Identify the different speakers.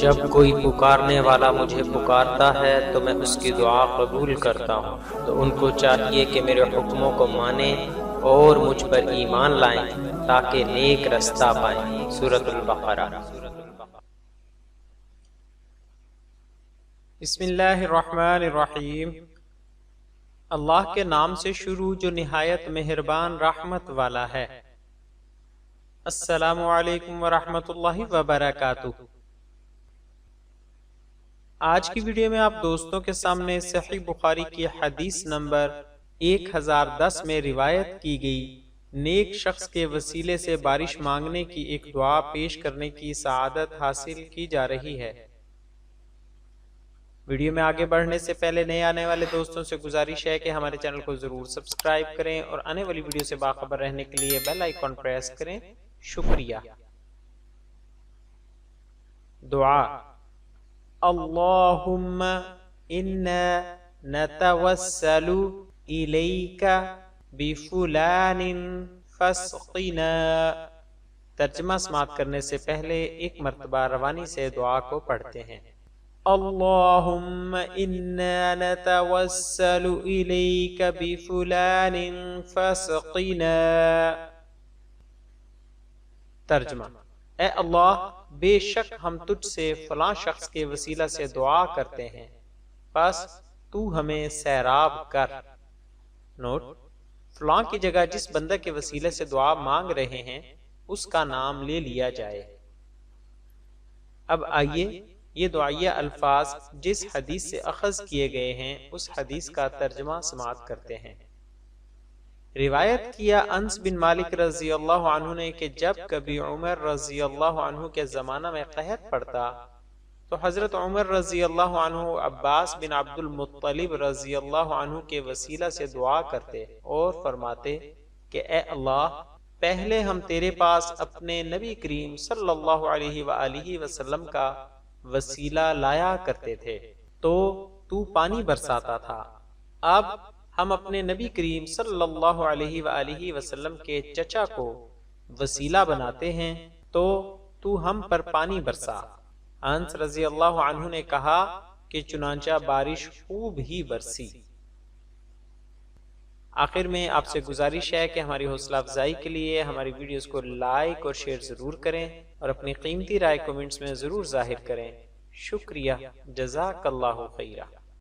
Speaker 1: جب کوئی پکارنے والا مجھے پکارتا ہے تو میں اس کی دعا قبول کرتا ہوں، تو ان کو چاہیے کہ میرے حکموں کو مانیں اور مجھ پر ایمان لائیں تاکہ نیک رستہ پائیں۔ سورۃ البقرہ۔
Speaker 2: بسم اللہ الرحمن الرحیم۔ اللہ کے نام سے شروع جو نہایت مہربان رحمت والا ہے۔ السلام علیکم ورحمۃ اللہ وبرکاتہ۔ آج کی ویڈیو میں آپ دوستوں کے سامنے صحیح بخاری کی حدیث نمبر 1010 میں روایت کی گئی نیک شخص کے وسیلے سے بارش مانگنے کی ایک دعا پیش کرنے کی سعادت حاصل کی جا رہی ہے۔ ویڈیو میں آگے بڑھنے سے پہلے نئے آنے والے دوستوں سے گزارش ہے کہ ہمارے چینل کو ضرور سبسکرائب کریں اور آنے والی ویڈیو سے باخبر رہنے کے لیے بیل آئیکن پریس کریں۔ شکریہ۔ دعا: اللہم انا نتوسل الیک بفلان فاسقنا۔ ترجمہ سماعت کرنے سے پہلے ایک مرتبہ روانی سے دعا کو پڑھتے ہیں۔ اللہم انا نتوسل الیک بفلان فاسقنا۔ ترجمہ: اے اللہ، بے شک ہم تجھ سے فلاں شخص کے وسیلہ سے دعا کرتے ہیں، پس تو ہمیں سیراب کر۔ نوٹ: فلاں کی جگہ جس بندہ کے وسیلے سے دعا مانگ رہے ہیں اس کا نام لے لیا جائے۔ اب آئیے یہ دعائیہ الفاظ جس حدیث سے اخذ کیے گئے ہیں اس حدیث کا ترجمہ سماعت کرتے ہیں۔ روایت کیا انس بن مالک رضی اللہ عنہ نے کہ جب کبھی عمر رضی اللہ عنہ کے زمانہ میں قحط پڑتا تو حضرت عمر رضی اللہ عنہ عباس بن عبد المطلب رضی اللہ عنہ کے وسیلہ سے دعا کرتے اور فرماتے کہ اے اللہ، پہلے ہم تیرے پاس اپنے نبی کریم صلی اللہ علیہ وآلہ وسلم کا وسیلہ لایا کرتے تھے تو پانی برساتا تھا، اب ہم اپنے نبی کریم صلی اللہ علیہ وآلہ وسلم کے چچا کو وسیلہ بناتے ہیں تو ہم پر پانی برسا۔ انس رضی اللہ عنہ نے کہا کہ چنانچہ بارش خوب ہی برسی۔ آخر میں آپ سے گزارش ہے کہ ہماری حوصلہ افزائی کے لیے ہماری ویڈیوز کو لائک اور شیئر ضرور کریں اور اپنی قیمتی رائے کومنٹس میں ضرور ظاہر کریں۔ شکریہ۔ جزاک اللہ خیرہ۔